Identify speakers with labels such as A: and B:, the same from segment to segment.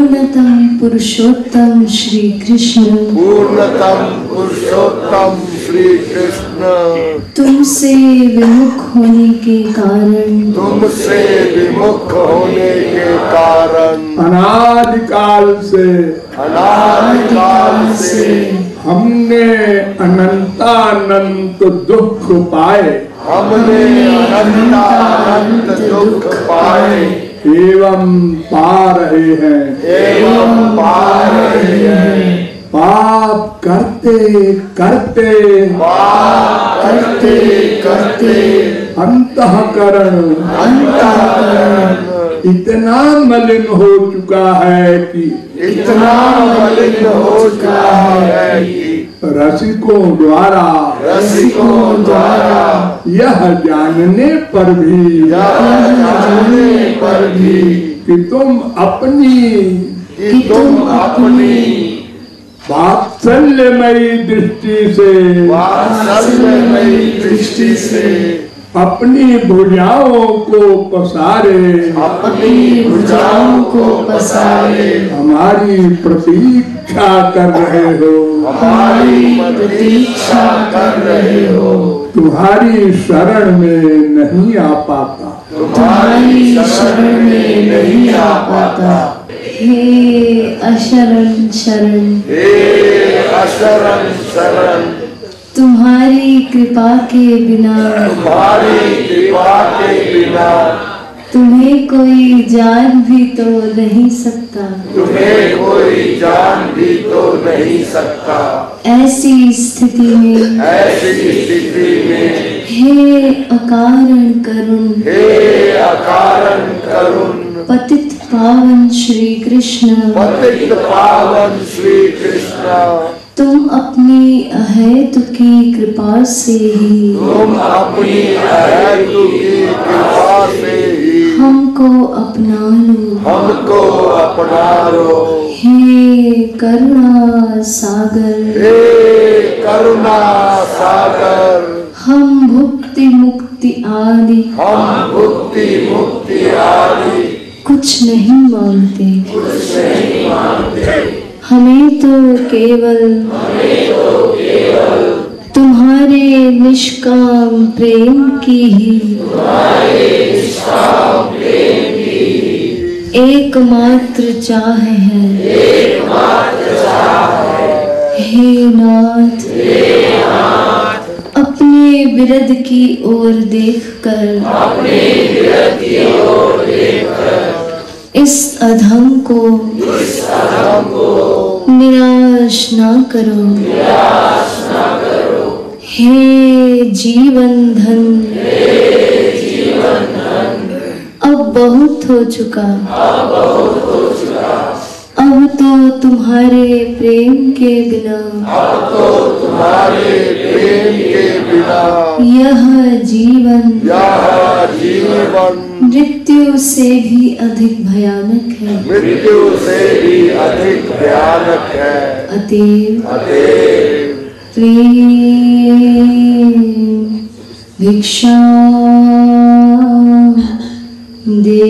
A: पूर्णतम पुरुषोत्तम श्री कृष्ण,
B: पूर्णतम पुरुषोत्तम श्री कृष्ण,
A: तुमसे विमुख होने के कारण,
B: तुमसे विमुख होने के कारण,
C: अनादिकाल से हमने अनंतानंत दुख पाए,
B: हमने अनंतानंत दुख पाए
C: एवं पा रहे हैं। पाप करते करते अंतःकरण इतना मलिन हो चुका है कि रसिकों द्वारा यह जानने पर भी कि तुम अपनी वात्सल्यमयी दृष्टि से अपनी भुजाओं को पसारे हमारी प्रतीक्षा कर रहे हो, तुम्हारी शरण में नहीं आ पाता।
A: हे अशरण शरण, तुम्हारी कृपा के बिना तुम्हें कोई जान भी तो नहीं सकता। ऐसी स्थिति में हे अकारण करुण, पतित पावन श्री कृष्ण, तुम अपनी अहेतु की कृपा से ही हमको अपना लो। हे करुणा सागर, हम भुक्ति मुक्ति आदि कुछ नहीं मांगते। हमें तो केवल तुम्हारे निष्काम प्रेम की ही एकमात्र चाह है। हे नाथ, अपने विरद की ओर देखकर इस अधम को निराश ना करो। हे जीवन धन, अब बहुत हो चुका। अब तो तुम्हारे प्रेम के बिना यह जीवन मृत्यु से भी अधिक भयानक है। अतएव प्रेम भिक्षा दे।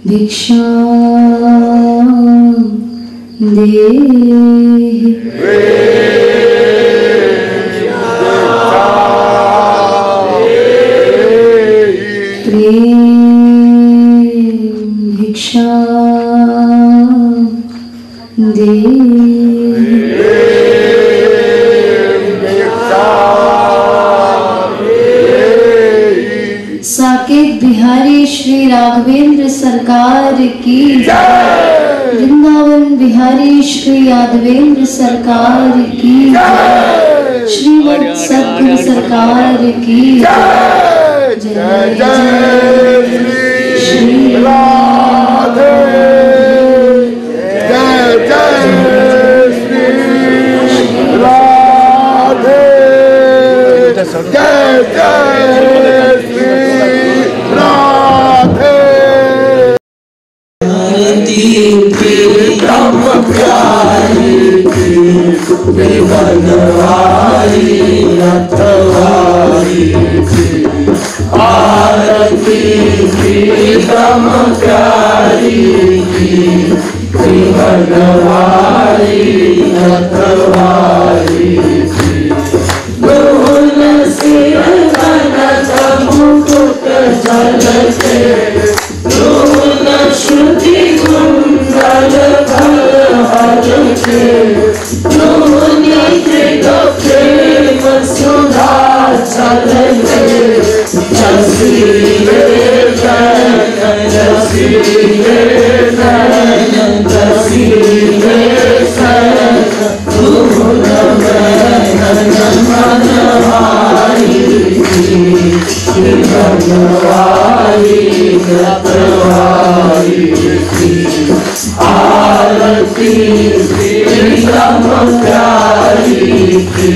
A: भिक्षा दे। प्रेम भिक्षा दे। साकेत बिहारी श्री राघवेंद्र सरकार की जय। वृंदावन बिहारी श्री यादवेंद्र सरकार की जय। श्रीमद सद्गुरु सरकार की जय। जय जय श्री राधे, जय जय श्री राधे, जय जय श्री राधे। प्रेम
D: बनवारी रखवारी की आरती प्रीतम प्यारी की बनवारी रखवारी की दोन सिर कनक मुकुट झलके दोन श्रुति कुंडल भर के दोनी त्रिगप्रेम सुधा चलके जसीले नयन जसीले नयन जसीले शयन धूल नयन मनवारी बनवारी रखवारी की आरती प्रीतम प्यारी की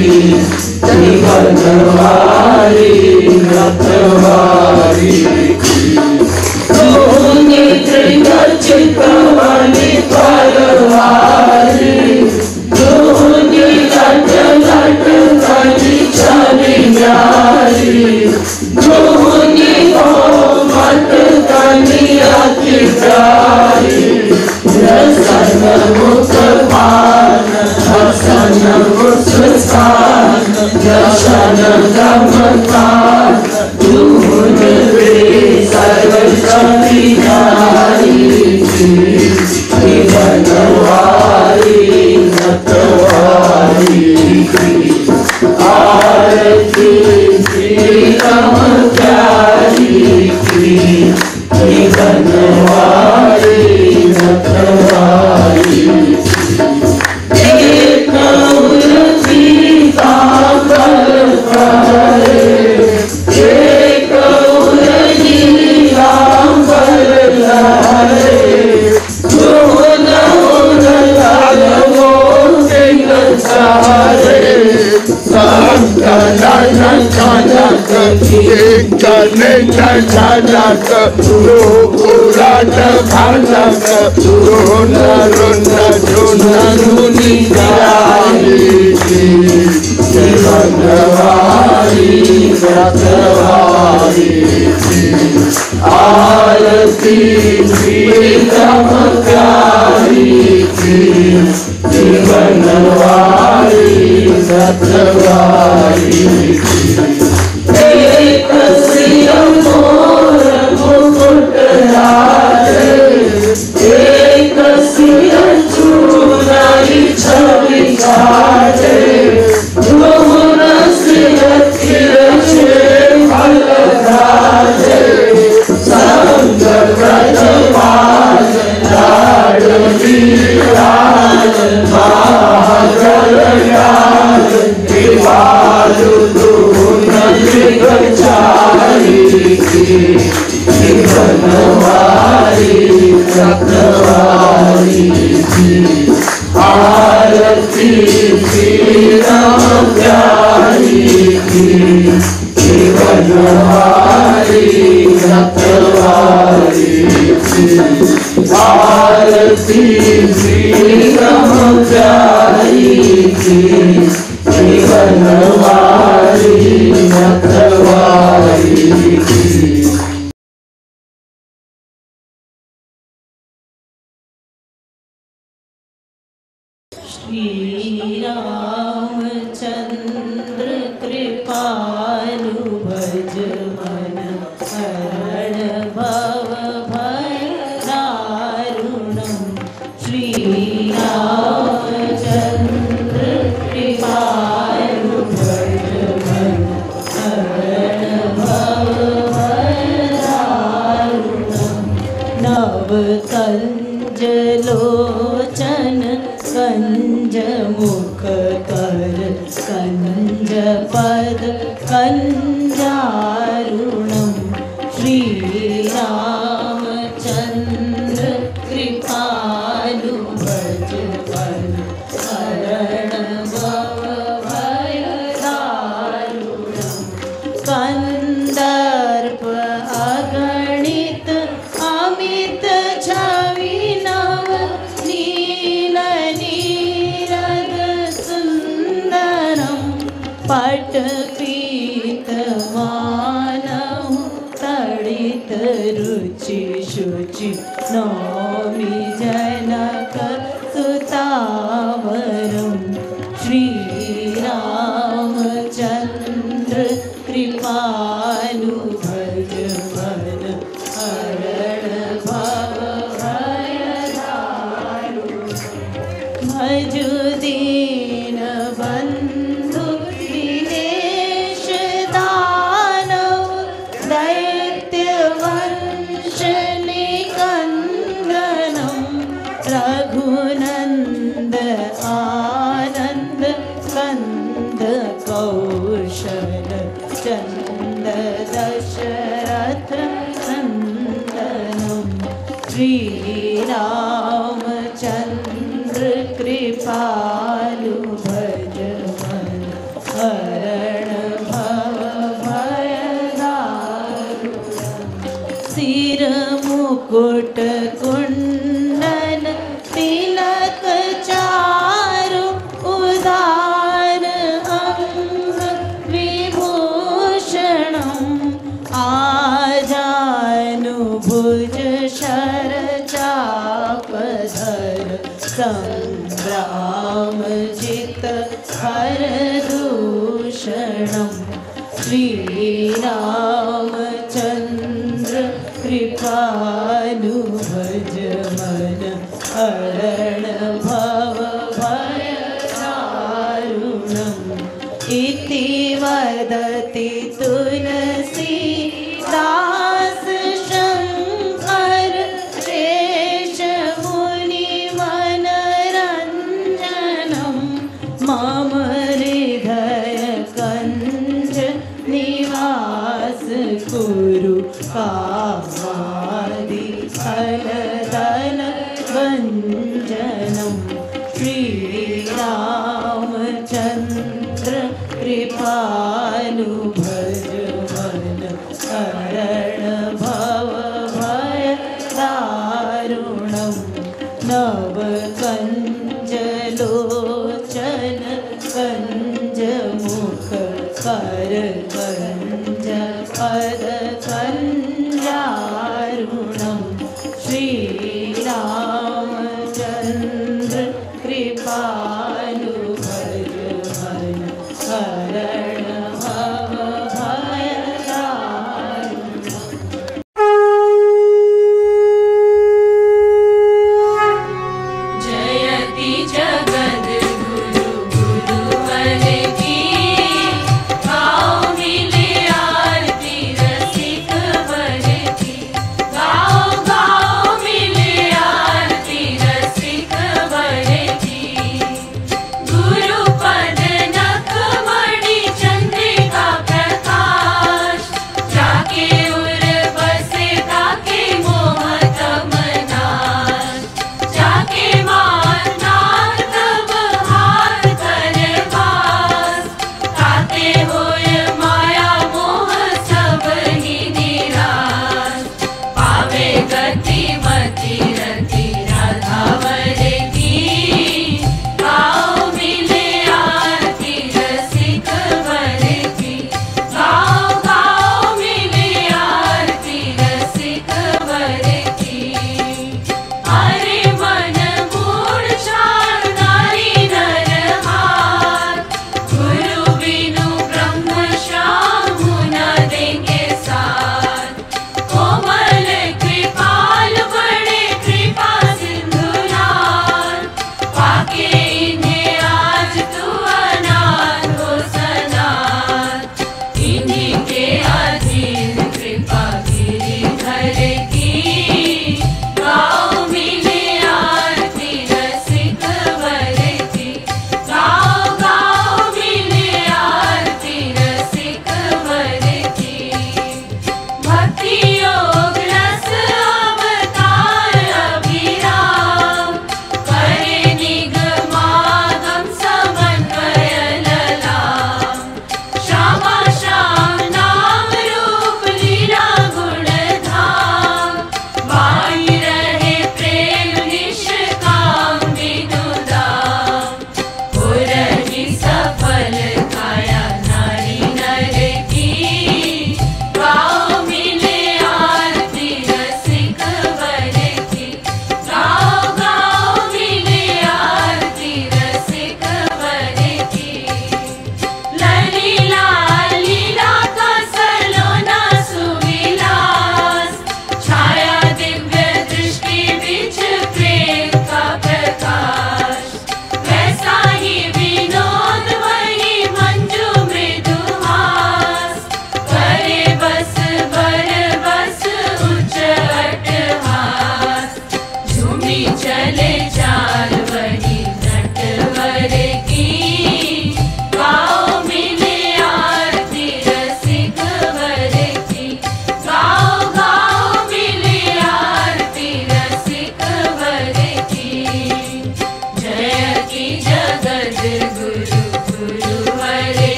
D: बनवारी रखवारी की दोनी त्रिगर्चित मणि परवारी दोनी लट लट कली चली न्यारी दोनी मत कली अति प्यारी रसन मुख पान हसन मुस्कान दर्शन गमकान दून वे सर्व कविहारी की बनवारी रखवारी की आरती प्रीतम प्यारी की बनवारी रखवारी एक पीताम्बर पहरे एक नीलाम्बर लहरे दोन लालवो सिंह सारे
B: झलक उलट भलक रोन रोन झुन धुनी गारी बनवारी रखवारी आरती प्रीतम प्यारी की बनवारी रखवारी
D: एक सिर मोर मुकुट लाले एक सिर चूड़ाई छवि काटे दोन सिर तिरछे फल धारे संग ब्रजपाल लाडली लाल महागल लाल दिवालु चारी की बनवारी रखवारी की आरती प्रीतम प्यारी की बनवारी रखवारी की आरती प्रीतम प्यारी की बनवारी रखवारी की श्री रामचंद्र कृपालु भज मन हरण भव भय दारुणम् श्री रामचंद्र पट पीत मानहु तड़ित रुचि शुचि नौमि जनक सुतावरम श्री रामचंद्र कृपालु भज मन हरण भव भय दारुण भज दीन बंधु दिनेश दानव दैत्य वंश निकंदनम रघुनंद आनंद कंद कौशल चंद दशरथ नंदनम श्री रामचंद्र कृपालु भज मन हरण भव भय दारुण सिर मुकुट कुंडल तिलक चारु उदार अंग विभूषणम आजानुभुज शर चापधर संग्राम जित हर दूषणम श्री रामचंद्र कृपालु भज मन हरण भव भय दारुणम इति वदति तुलसी दास शंकर शेष मुनि मनरंजनम मम हृदय कंज निवास कुरु कामादि फलदन भंजनम श्री रामचंद्र कृपालु भज मन हरण भव भय दारुणम नव कंज लोचन कंज मुख कर कंज पद कंजारुणम श्री रामचंद्र कृपालु भज मन हरण भव भय दारुणम जयति जगद गुरु गुरुवर की गाओ मिले आरती रस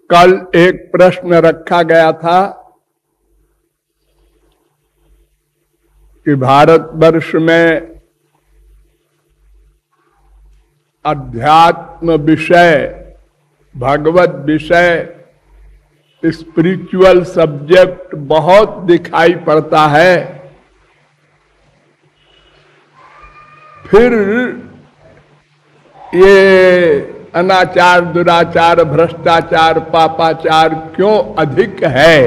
C: कल एक प्रश्न रखा गया था कि भारतवर्ष में अध्यात्म विषय, भगवत विषय, स्पिरिचुअल सब्जेक्ट बहुत दिखाई पड़ता है। फिर ये अनाचार, दुराचार, भ्रष्टाचार, पापाचार क्यों अधिक है?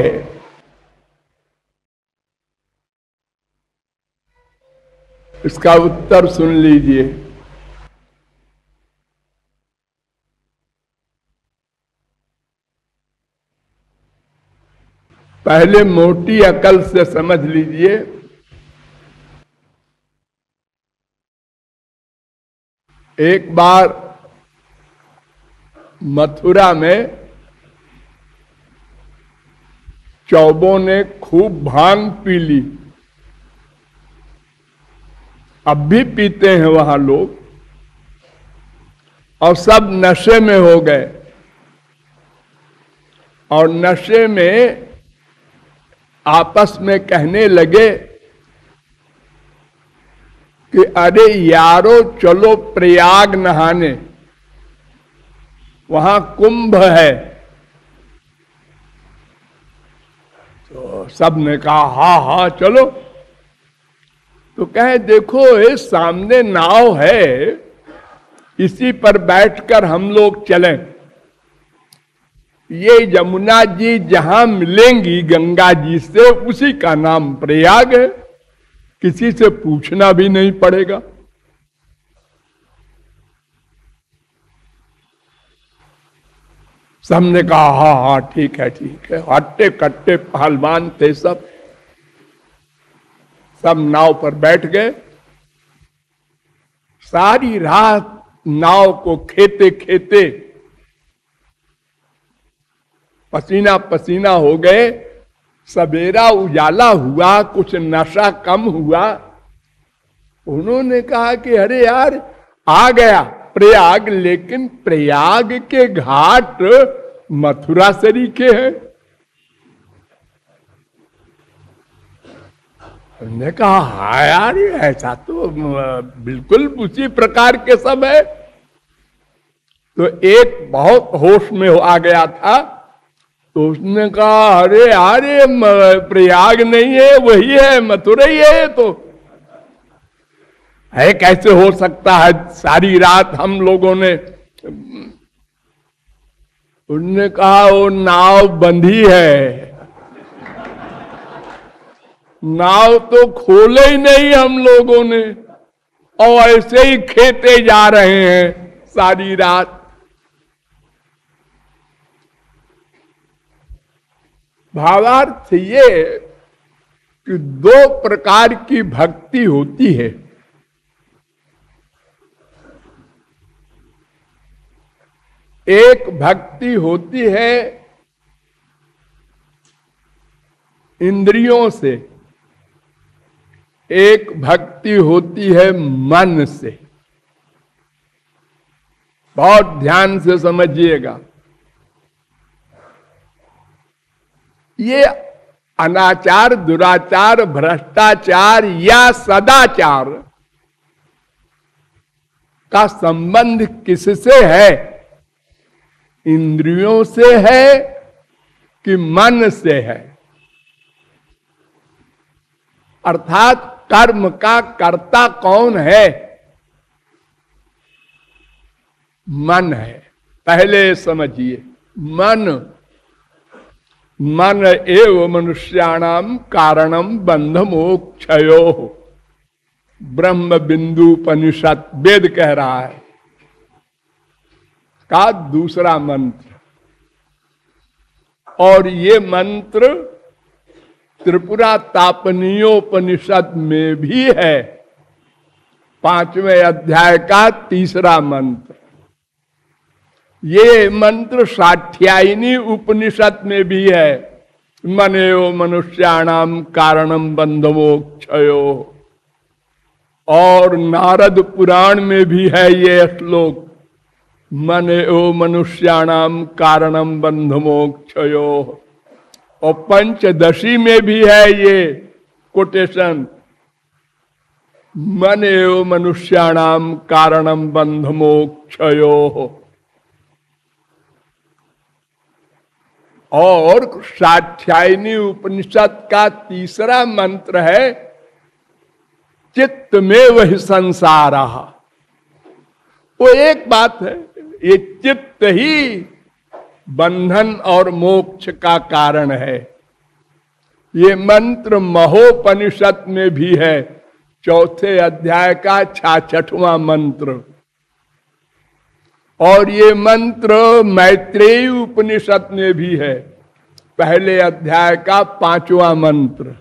C: इसका उत्तर सुन लीजिए। पहले मोटी अकल से समझ लीजिए। एक बार मथुरा में चौबों ने खूब भांग पी ली। अब भी पीते हैं वहां लोग, और सब नशे में हो गए। और नशे में आपस में कहने लगे कि अरे यारो चलो प्रयाग नहाने, वहां कुंभ है। तो सब ने कहा हाँ हाँ चलो। तो कहे देखो ये सामने नाव है, इसी पर बैठकर हम लोग चलें। ये यमुना जी जहां मिलेंगी गंगा जी से, उसी का नाम प्रयाग है, किसी से पूछना भी नहीं पड़ेगा। सबने कहा हाँ हाँ ठीक है ठीक है। हट्टे कट्टे पहलवान थे सब नाव पर बैठ गए। सारी रात नाव को खेते खेते पसीना पसीना हो गए। सवेरा उजाला हुआ, कुछ नशा कम हुआ। उन्होंने कहा कि अरे यार आ गया प्रयाग, लेकिन प्रयाग के घाट मथुरा सरीखे हैं। हमने कहा हाँ यार ऐसा तो बिल्कुल उसी प्रकार के सब है। तो एक बहुत होश में आ गया था, तो उसने कहा अरे यार ये प्रयाग नहीं है, वही है, मथुरा ही है। तो है कैसे हो सकता है? सारी रात हम लोगों ने, उन्होंने कहा वो नाव बंधी है, नाव तो खोले ही नहीं हम लोगों ने, और ऐसे ही खेते जा रहे हैं सारी रात। भावार्थ ये कि दो प्रकार की भक्ति होती है। एक भक्ति होती है इंद्रियों से, एक भक्ति होती है मन से। बहुत ध्यान से समझिएगा। ये अनाचार, दुराचार, भ्रष्टाचार या सदाचार का संबंध किससे है? इंद्रियों से है कि मन से है? अर्थात कर्म का कर्ता कौन है? मन है। पहले समझिए, मन एव मनुष्याणाम कारणम बंध मोक्षयो, ब्रह्म बिंदुपनिषद वेद कह रहा है का दूसरा मंत्र। और ये मंत्र त्रिपुरा तापनीयोपनिषद में भी है, 5वें अध्याय का 3रा मंत्र। ये मंत्र साठ्यायनी उपनिषद में भी है, मनेयो मनुष्याणाम कारणम बंधमोक्षयो। और नारद पुराण में भी है ये श्लोक, मन एव मनुष्याणाम कारणम बंध मोक्षयो। और पंचदशी में भी है ये कोटेशन, मन एव मनुष्याणाम कारणम बंध मोक्षयो। और साध्यायनी उपनिषद का तीसरा मंत्र है चित्त में वही संसार। वो एक बात है, ये चित्त ही बंधन और मोक्ष का कारण है। ये मंत्र महोपनिषद में भी है, चौथे अध्याय का 66वां मंत्र। और ये मंत्र मैत्रेयी उपनिषद में भी है, पहले अध्याय का 5वां मंत्र।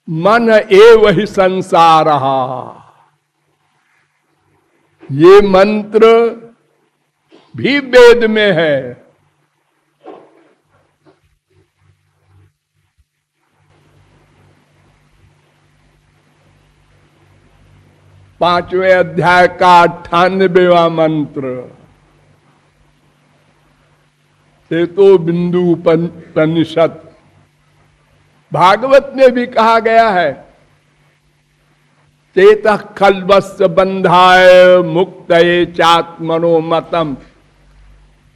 C: मन एव ही संसार। ये मंत्र भी वेद में है। पांचवें अध्याय का 98वां मंत्र, चेतो बिंदु उपनिषद। भागवत में भी कहा गया है, चेतः खल्वस्य बंधाय मुक्तये चात्मनो मतम।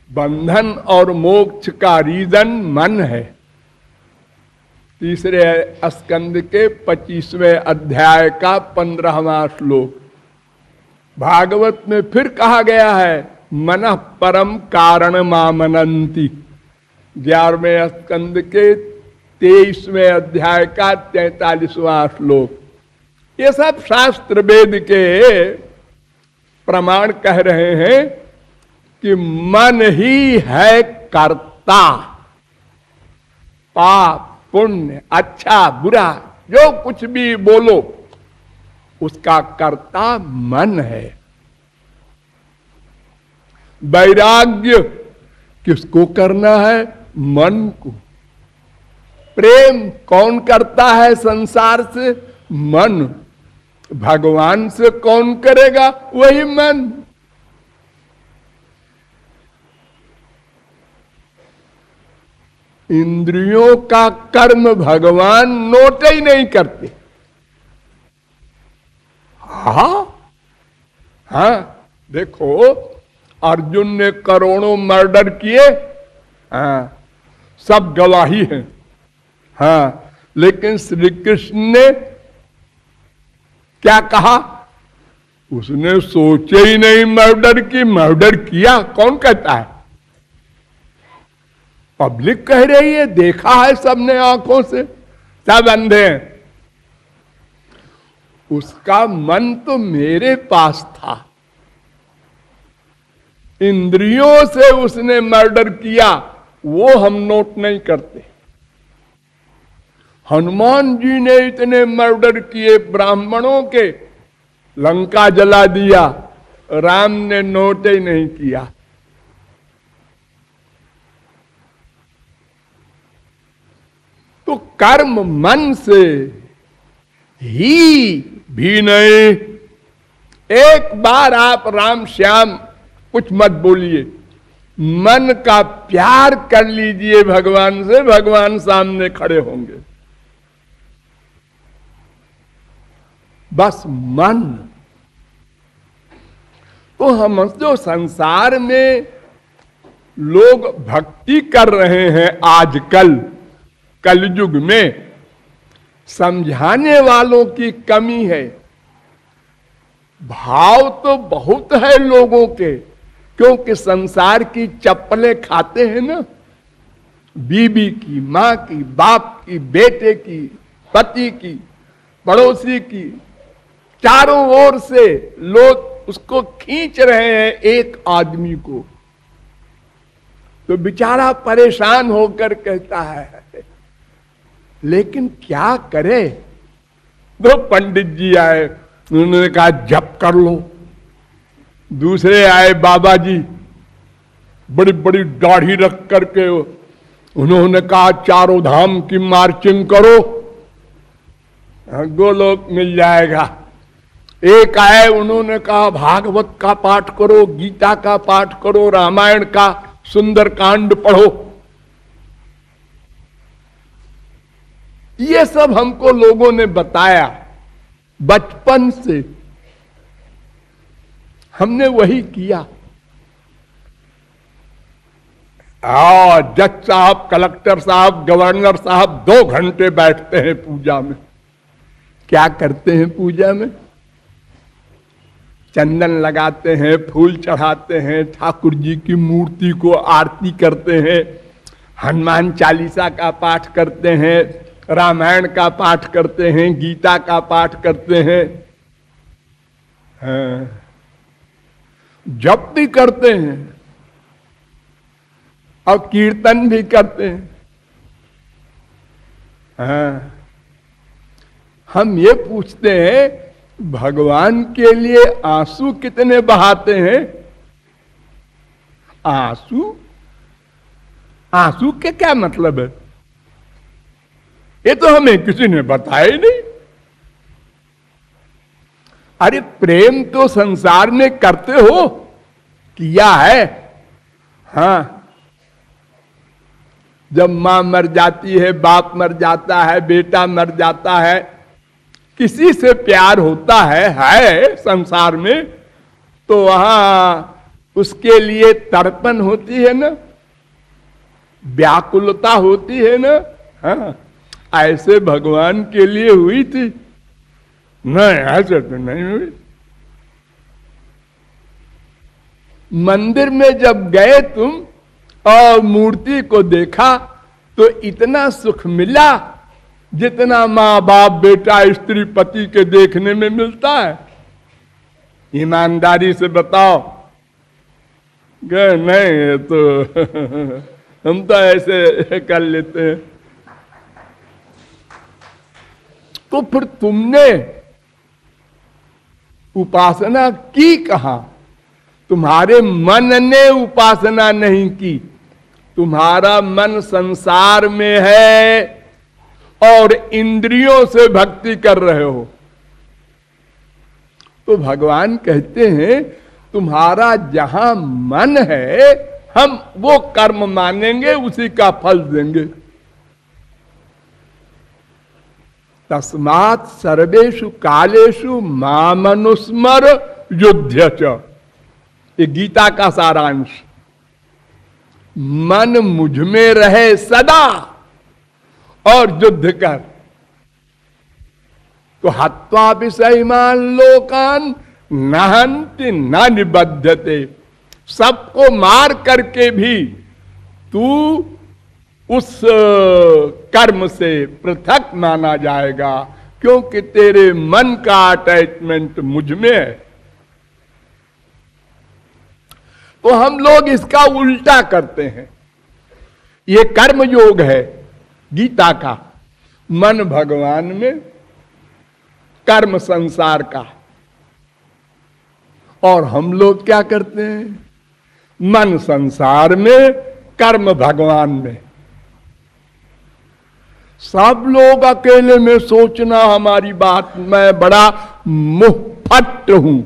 C: बंधन और मोक्ष का रीजन मन है। तीसरे स्कंद के 25वें अध्याय का 15वां श्लोक। भागवत में फिर कहा गया है, मनः परम कारण मामनंति। 11वें स्कंद के 23वें अध्याय का 43वां श्लोक। ये सब शास्त्र वेद के प्रमाण कह रहे हैं कि मन ही है कर्ता। पाप पुण्य अच्छा बुरा जो कुछ भी बोलो, उसका कर्ता मन है। वैराग्य किसको करना है? मन को। प्रेम कौन करता है संसार से? मन। भगवान से कौन करेगा? वही मन। इंद्रियों का कर्म भगवान नोट ही नहीं करते। हाँ, देखो अर्जुन ने करोड़ों मर्डर किए, हाँ, सब गवाही हैं, हाँ, लेकिन श्री कृष्ण ने क्या कहा? उसने सोचे ही नहीं मर्डर की, मर्डर किया। कौन कहता है? पब्लिक कह रही है, देखा है सबने आंखों से, सब अंधे हैं। उसका मन तो मेरे पास था। इंद्रियों से उसने मर्डर किया, वो हम नोट नहीं करते। हनुमान जी ने इतने मर्डर किए ब्राह्मणों के, लंका जला दिया, राम ने नोट ही नहीं किया। तो कर्म मन से ही भी नहीं। एक बार आप राम श्याम कुछ मत बोलिए, मन का प्यार कर लीजिए भगवान से, भगवान सामने खड़े होंगे। बस मन। तो हम जो संसार में लोग भक्ति कर रहे हैं आजकल कलयुग में, समझाने वालों की कमी है। भाव तो बहुत है लोगों के, क्योंकि संसार की चप्पलें खाते हैं ना, बीबी की, माँ की, बाप की, बेटे की, पति की, पड़ोसी की, चारों ओर से लोग उसको खींच रहे हैं एक आदमी को। तो बेचारा परेशान होकर कहता है, लेकिन क्या करे? दो पंडित जी आए, उन्होंने कहा जप कर लो। दूसरे आए बाबा जी, बड़ी बड़ी दाढ़ी रख करके, उन्होंने कहा चारों धाम की मार्चिंग करो, गोलोक मिल जाएगा। एक आए, उन्होंने कहा भागवत का पाठ करो, गीता का पाठ करो, रामायण का सुंदर कांड पढ़ो। ये सब हमको लोगों ने बताया बचपन से, हमने वही किया। जज साहब, कलेक्टर साहब, गवर्नर साहब 2 घंटे बैठते हैं पूजा में। क्या करते हैं पूजा में? चंदन लगाते हैं, फूल चढ़ाते हैं, ठाकुर जी की मूर्ति को आरती करते हैं, हनुमान चालीसा का पाठ करते हैं, रामायण का पाठ करते हैं, गीता का पाठ करते हैं, जप भी करते हैं और कीर्तन भी करते हैं। हम ये पूछते हैं भगवान के लिए आंसू कितने बहाते हैं? आंसू? आंसू के क्या मतलब है? ये तो हमें किसी ने बताया ही नहीं। अरे प्रेम तो संसार में करते हो, किया है। हाँ, जब मां मर जाती है, बाप मर जाता है, बेटा मर जाता है, किसी से प्यार होता है संसार में, तो वहां उसके लिए तड़पन होती है ना, व्याकुलता होती है ना। हाँ, ऐसे भगवान के लिए हुई थी? नहीं, ऐसे तो नहीं हुई। मंदिर में जब गए तुम और मूर्ति को देखा तो इतना सुख मिला जितना माँ बाप बेटा स्त्री पति के देखने में मिलता है? ईमानदारी से बताओ। नहीं तो हम तो ऐसे कर लेते हैं। तो फिर तुमने उपासना की कहां? तुम्हारे मन ने उपासना नहीं की, तुम्हारा मन संसार में है और इंद्रियों से भक्ति कर रहे हो। तो भगवान कहते हैं तुम्हारा जहां मन है हम वो कर्म मानेंगे, उसी का फल देंगे। तस्मात् सर्वेषु कालेषु मामनुस्मर युध्य च। ये गीता का सारांश। मन मुझ में रहे सदा और युद्ध कर। तो हत्वा विषयमान लोकान नहन्ति न निबध्यते। सबको मार करके भी तू उस कर्म से पृथक माना जाएगा, क्योंकि तेरे मन का अटैचमेंट मुझ में है। तो हम लोग इसका उल्टा करते हैं। ये कर्म योग है गीता का, मन भगवान में, कर्म संसार का। और हम लोग क्या करते हैं? मन संसार में, कर्म भगवान में। सब लोग अकेले में सोचना हमारी बात, मैं बड़ा मुहफट हूं,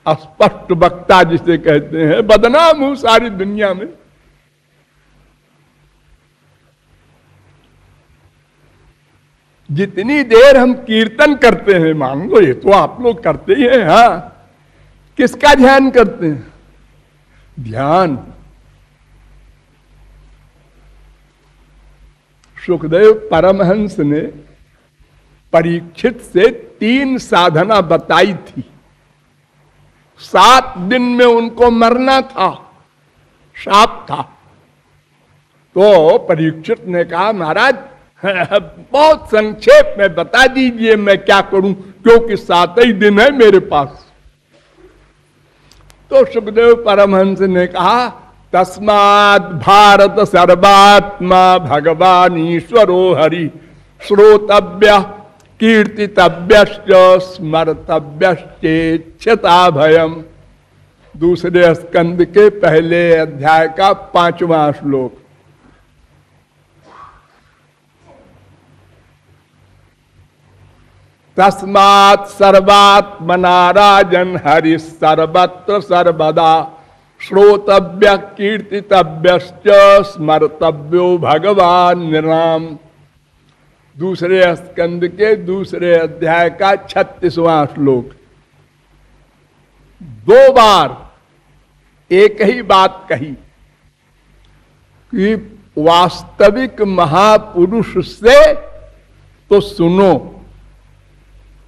C: अस्पष्ट वक्ता जिसे कहते हैं, बदनाम हूं सारी दुनिया में। जितनी देर हम कीर्तन करते हैं, मान लो ये तो आप लोग करते ही हैं, हाँ, किसका ध्यान करते हैं? ध्यान सुखदेव परमहंस ने परीक्षित से 3 साधना बताई थी। 7 दिन में उनको मरना था, शाप था। तो परीक्षित ने कहा महाराज बहुत संक्षेप में बता दीजिए मैं क्या करूं, क्योंकि 7 ही दिन है मेरे पास। तो सुखदेव परमहंस ने कहा तस्मात् भारत सर्वात्मा भगवान ईश्वरो हरि श्रोतव्य कीर्तितव्यश्च स्मर्तव्यश्चेच्छता भयम। दूसरे स्कंद के पहले अध्याय का 5वां श्लोक। तस्मात् सर्वात्मना राजन हरि सर्वत्र सर्वदा श्रोतव्य कीर्तितव्यश्च स्मर्तव्यो भगवान निराम। दूसरे स्कंद के दूसरे अध्याय का 36वां श्लोक। 2 बार एक ही बात कही कि वास्तविक महापुरुष से तो सुनो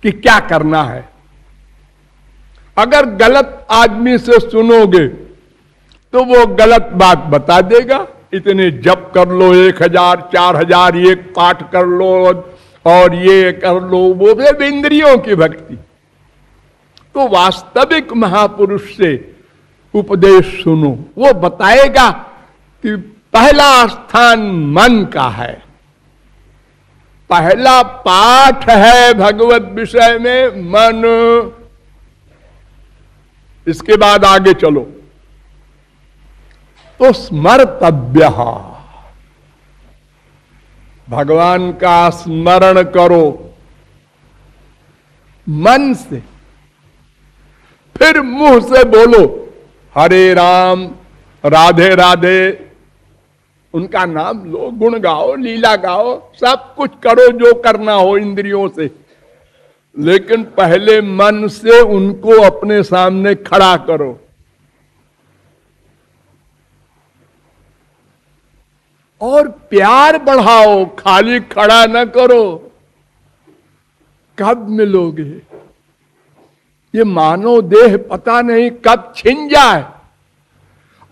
C: कि क्या करना है। अगर गलत आदमी से सुनोगे तो वो गलत बात बता देगा। इतने जप कर लो, 1000 4000 ये पाठ कर लो और ये कर लो, वो भी इंद्रियों की भक्ति। तो वास्तविक महापुरुष से उपदेश सुनो, वो बताएगा कि पहला स्थान मन का है, पहला पाठ है भगवत विषय में मन। इसके बाद आगे चलो तो स्मर्तव्य, भगवान का स्मरण करो मन से, फिर मुंह से बोलो हरे राम राधे राधे, उनका नाम लो, गुण गाओ, लीला गाओ, सब कुछ करो जो करना हो इंद्रियों से, लेकिन पहले मन से उनको अपने सामने खड़ा करो। और प्यार बढ़ाओ, खाली खड़ा न करो। कब मिलोगे? ये मानव देह पता नहीं कब छिन जाए।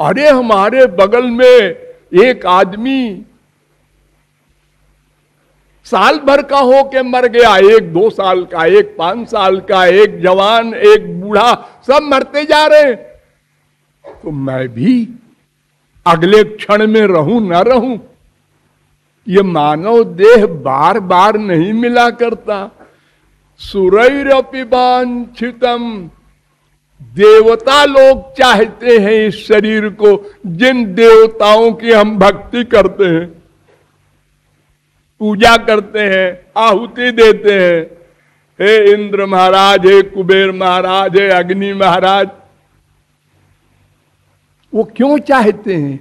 C: अरे हमारे बगल में एक आदमी साल भर का हो के मर गया, एक 2 साल का, एक 5 साल का, एक जवान, एक बूढ़ा, सब मरते जा रहे। तो मैं भी अगले क्षण में रहूं न रहूं? ये मानव देह बार बार नहीं मिला करता। सुरैरपि वांछितम, देवता लोग चाहते हैं इस शरीर को, जिन देवताओं की हम भक्ति करते हैं, पूजा करते हैं, आहुति देते हैं। हे इंद्र महाराज, हे कुबेर महाराज, हे अग्नि महाराज, वो क्यों चाहते हैं?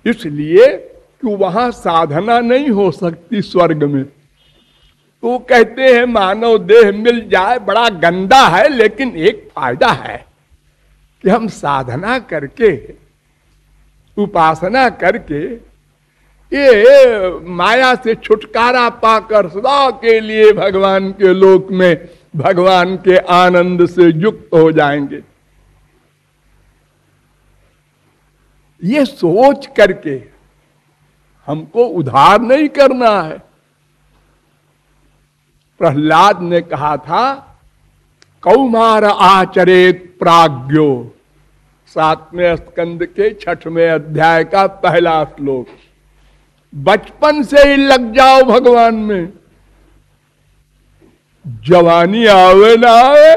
C: इसलिए कि वहां साधना नहीं हो सकती स्वर्ग में। तो कहते हैं मानव देह मिल जाए, बड़ा गंदा है, लेकिन एक फायदा है कि हम साधना करके, उपासना करके, ये माया से छुटकारा पाकर सदा के लिए भगवान के लोक में भगवान के आनंद से युक्त हो जाएंगे। ये सोच करके हमको उधार नहीं करना है। प्रहलाद ने कहा था कौमार आचरेत प्राज्ञो, 7वें स्कंद के 6वें अध्याय का पहला श्लोक। बचपन से ही लग जाओ भगवान में, जवानी आवे ना आवे,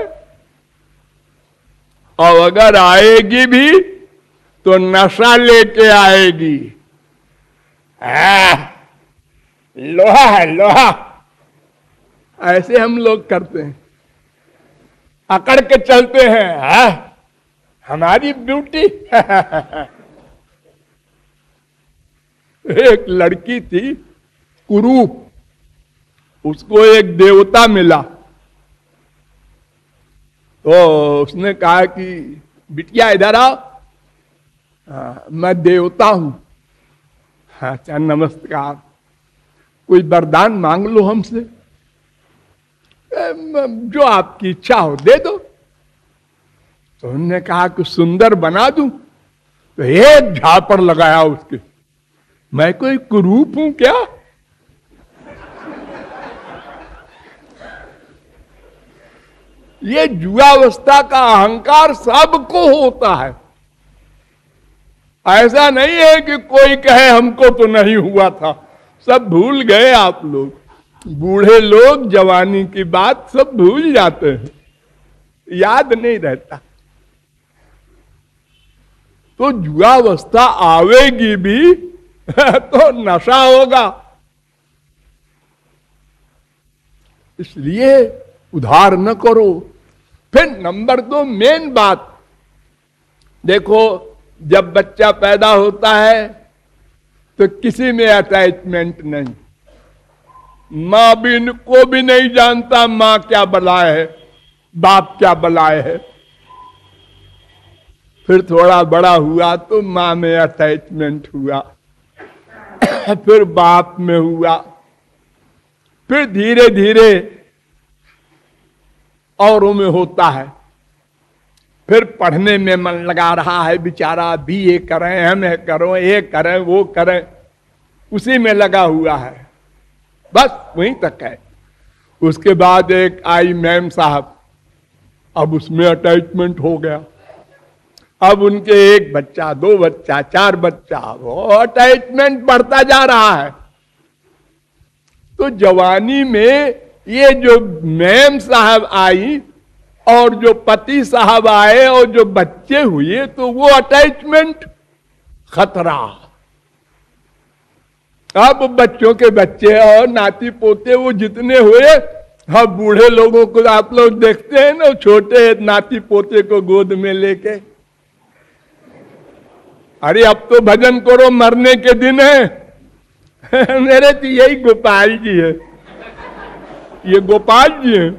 C: और अगर आएगी भी तो नशा लेके आएगी। लोहा है लोहा, ऐसे हम लोग करते हैं, अकड़ के चलते हैं। हमारी ब्यूटी एक लड़की थी कुरूप, उसको एक देवता मिला, तो उसने कहा कि बिटिया इधर आओ, मैं देवता हूं। अच्छा नमस्कार, कोई वरदान मांग लो हमसे, जो आपकी इच्छा हो दे दो। तो उन्होंने कहा कि सुंदर बना दूं। तो एक झापड़ लगाया उसके, मैं कोई कुरूप हूं क्या? ये जुआवस्था का अहंकार सबको होता है। ऐसा नहीं है कि कोई कहे हमको तो नहीं हुआ था। सब भूल गए आप लोग, बूढ़े लोग जवानी की बात सब भूल जाते हैं, याद नहीं रहता। तो जुआवस्था आवेगी भी तो नशा होगा। इसलिए उधार न करो। फिर नंबर 2 मेन बात देखो, जब बच्चा पैदा होता है तो किसी में अटैचमेंट नहीं, माँ भी को भी नहीं जानता माँ क्या बलाए है, बाप क्या बलाए है। फिर थोड़ा बड़ा हुआ तो माँ में अटैचमेंट हुआ, फिर बाप में हुआ, फिर धीरे धीरे औरों में होता है। फिर पढ़ने में मन लगा रहा है बेचारा, बीए करें, एमए करो, ये करें, वो करें, उसी में लगा हुआ है, बस वहीं तक है। उसके बाद एक आई मैम साहब, अब उसमें अटैचमेंट हो गया। अब उनके 1 बच्चा, 2 बच्चा, 4 बच्चा, वो अटैचमेंट बढ़ता जा रहा है। तो जवानी में ये जो मैम साहब आई और जो पति साहब आए और जो बच्चे हुए, तो वो अटैचमेंट खतरा। अब बच्चों के बच्चे और नाती पोते वो जितने हुए, हाँ बूढ़े लोगों को आप लोग देखते हैं ना, छोटे नाती पोते को गोद में लेके, अरे अब तो भजन करो, मरने के दिन है। मेरे तो यही गोपाल जी है, ये गोपाल जी है।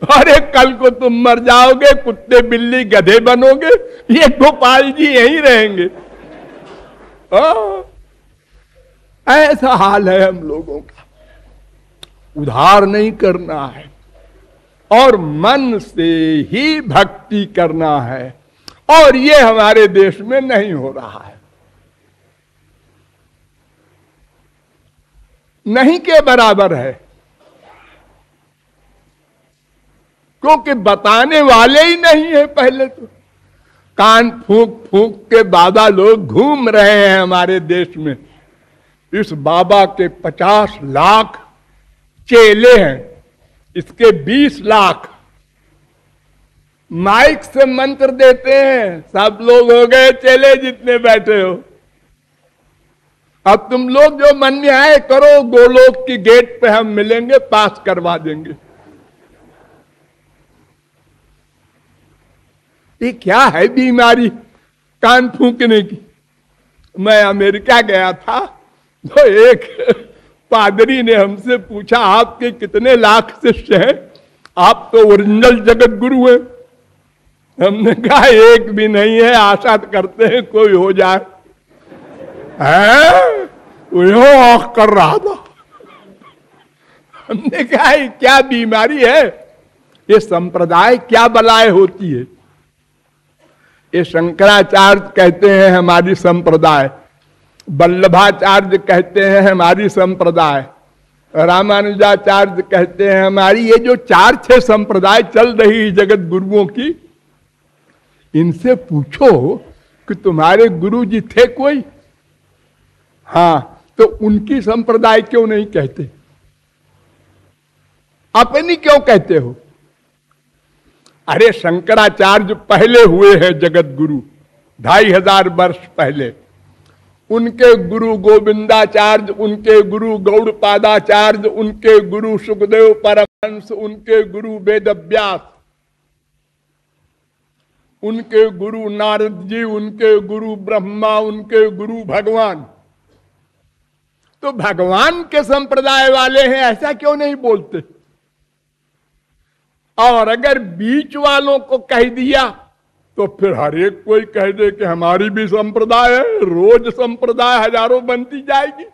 C: अरे कल को तुम मर जाओगे, कुत्ते बिल्ली गधे बनोगे, ये गोपाल जी यहीं रहेंगे। ऐसा हाल है हम लोगों का। उधार नहीं करना है और मन से ही भक्ति करना है, और ये हमारे देश में नहीं हो रहा है। नहीं के बराबर है, क्योंकि बताने वाले ही नहीं है। पहले तो कान फूंक फूंक के बाबा लोग घूम रहे हैं हमारे देश में। इस बाबा के 50 लाख चेले हैं, इसके 20 लाख माइक से मंत्र देते हैं। सब लोग हो गए चेले जितने बैठे हो, अब तुम लोग जो मन में आए करो, गोलोक की गेट पे हम मिलेंगे, पास करवा देंगे। ये क्या है बीमारी कान फूंकने की। मैं अमेरिका गया था तो एक पादरी ने हमसे पूछा, आपके कितने लाख शिष्य हैं? आप तो ओरिजिनल जगत गुरु हैं। हमने कहा एक भी नहीं है, आशा करते हैं कोई हो जाए। वो आँख कर रहा था। हमने कहा क्या बीमारी है, ये संप्रदाय क्या बलाए होती है। ये शंकराचार्य कहते हैं हमारी संप्रदाय, वल्लभाचार्य कहते हैं हमारी संप्रदाय, रामानुजाचार्य कहते हैं हमारी। ये जो 4-6 संप्रदाय चल रही है जगत गुरुओं की, इनसे पूछो कि तुम्हारे गुरु जी थे कोई? हाँ, तो उनकी संप्रदाय क्यों नहीं कहते? अपनी क्यों कहते हो? अरे शंकराचार्य पहले हुए हैं जगत गुरु, 2500 वर्ष पहले। उनके गुरु गोविंदाचार्य, उनके गुरु गौड़पादाचार्य, उनके गुरु सुखदेव परमहंस, उनके गुरु वेदव्यास, उनके गुरु नारद जी, उनके गुरु ब्रह्मा, उनके गुरु भगवान। तो भगवान के संप्रदाय वाले हैं ऐसा क्यों नहीं बोलते? और अगर बीच वालों को कह दिया तो फिर हर एक कोई कह दे कि हमारी भी संप्रदाय है, रोज संप्रदाय हजारों बनती जाएगी।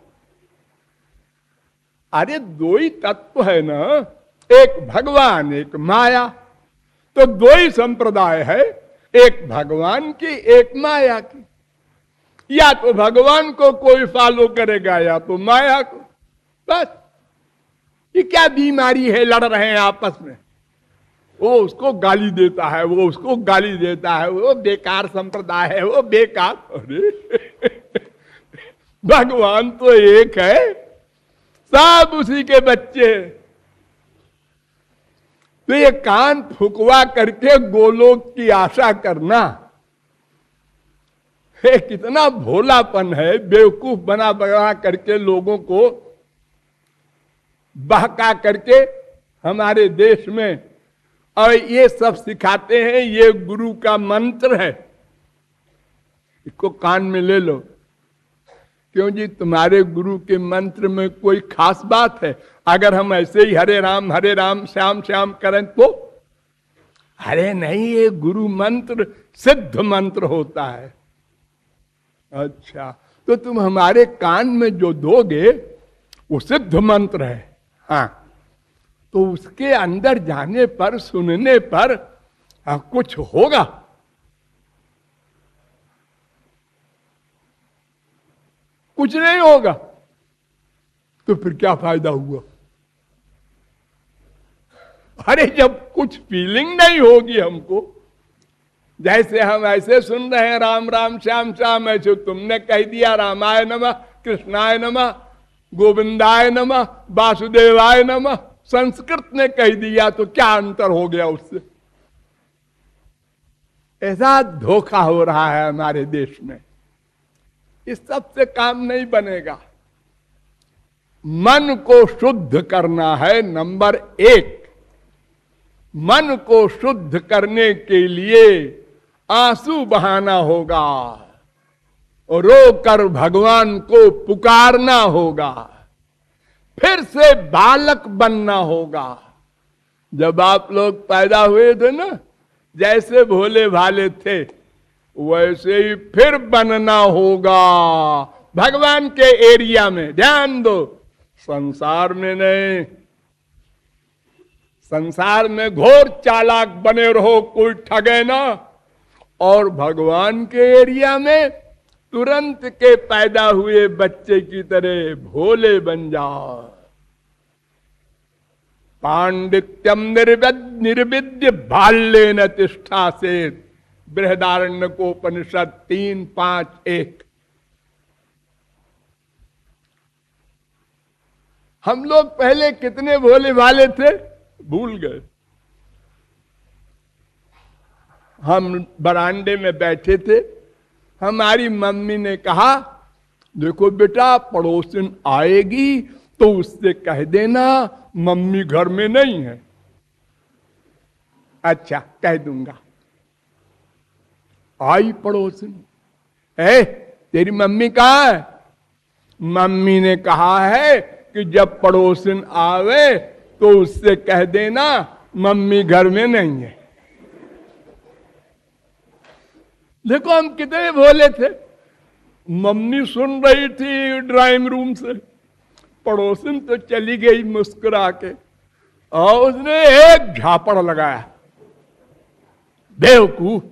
C: अरे 2 ही तत्व है ना, एक भगवान एक माया, तो 2 ही संप्रदाय है, एक भगवान की एक माया की। या तो भगवान को कोई फॉलो करेगा या तो माया को, बस। ये क्या बीमारी है, लड़ रहे हैं आपस में, वो उसको गाली देता है, वो उसको गाली देता है, वो बेकार संप्रदाय है, वो बेकार। अरे भगवान तो एक है, सब उसी के बच्चे। तो ये कान फुकवा करके गोलोक की आशा करना, ये कितना भोलापन है। बेवकूफ बना करके लोगों को बहका करके हमारे देश में, और ये सब सिखाते हैं, ये गुरु का मंत्र है, इसको कान में ले लो। क्यों जी, तुम्हारे गुरु के मंत्र में कोई खास बात है? अगर हम ऐसे ही हरे राम श्याम श्याम करें तो? अरे नहीं, ये गुरु मंत्र सिद्ध मंत्र होता है। अच्छा, तो तुम हमारे कान में जो दोगे वो सिद्ध मंत्र है। हाँ, तो उसके अंदर जाने पर, सुनने पर कुछ होगा। कुछ नहीं होगा तो फिर क्या फायदा हुआ? अरे जब कुछ फीलिंग नहीं होगी हमको, जैसे हम ऐसे सुन रहे हैं राम राम श्याम श्याम, ऐसे तुमने कह दिया रामाय नमः, कृष्णाय नमः, गोविंदाय नमः, वासुदेवाय नमः, संस्कृत ने कह दिया, तो क्या अंतर हो गया उससे? ऐसा धोखा हो रहा है हमारे देश में। इस सब से काम नहीं बनेगा। मन को शुद्ध करना है नंबर 1। मन को शुद्ध करने के लिए आंसू बहाना होगा, रो कर भगवान को पुकारना होगा, फिर से बालक बनना होगा। जब आप लोग पैदा हुए थे ना, जैसे भोले भाले थे वैसे ही फिर बनना होगा भगवान के एरिया में। ध्यान दो, संसार में नहीं। संसार में घोर चालाक बने रहो, कोई ठगे ना, और भगवान के एरिया में तुरंत के पैदा हुए बच्चे की तरह भोले बन जाओ। पांडित्यम निर्विद्य बाल्येन तिष्ठा से, बृहदारण्यकोपनिषद 3:5-1। हम लोग पहले कितने भोले भाले थे भूल गए। हम बरामदे में बैठे थे, हमारी मम्मी ने कहा, देखो बेटा पड़ोसन आएगी तो उससे कह देना मम्मी घर में नहीं है। अच्छा, कह दूंगा। आई पड़ोसन, तेरी मम्मी कहाँ है? मम्मी ने कहा है कि जब पड़ोसन आवे तो उससे कह देना मम्मी घर में नहीं है। देखो हम कितने भोले थे। मम्मी सुन रही थी ड्राइंग रूम से, पड़ोसन तो चली गई मुस्कुरा के, और उसने एक झापड़ लगाया, बेवकूफ,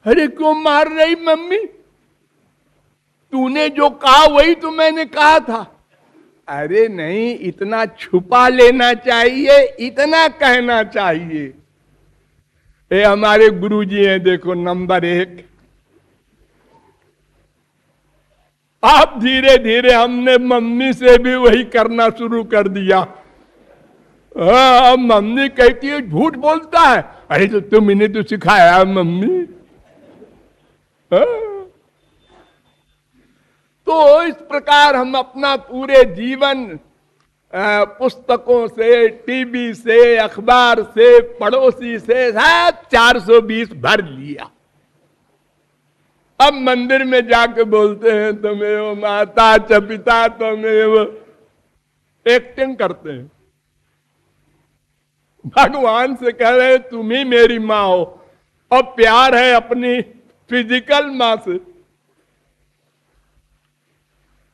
C: अरे क्यों मार रही मम्मी? तूने जो कहा वही तो मैंने कहा था। अरे नहीं, इतना छुपा लेना चाहिए, इतना कहना चाहिए। ये हमारे गुरुजी हैं, देखो नंबर 1। आप धीरे धीरे हमने मम्मी से भी वही करना शुरू कर दिया। मम्मी कहती है झूठ बोलता है, अरे तो तुम इन्हें तो सिखाया मम्मी। तो इस प्रकार हम अपना पूरे जीवन पुस्तकों से, टीवी से, अखबार से, पड़ोसी से सब 420 भर लिया। अब मंदिर में जाके बोलते हैं तुम्हें माता च पिता तुम्हें, एक्टिंग करते हैं। भगवान से कह रहे तुम ही मेरी माँ हो, और प्यार है अपनी फिजिकल माँ से।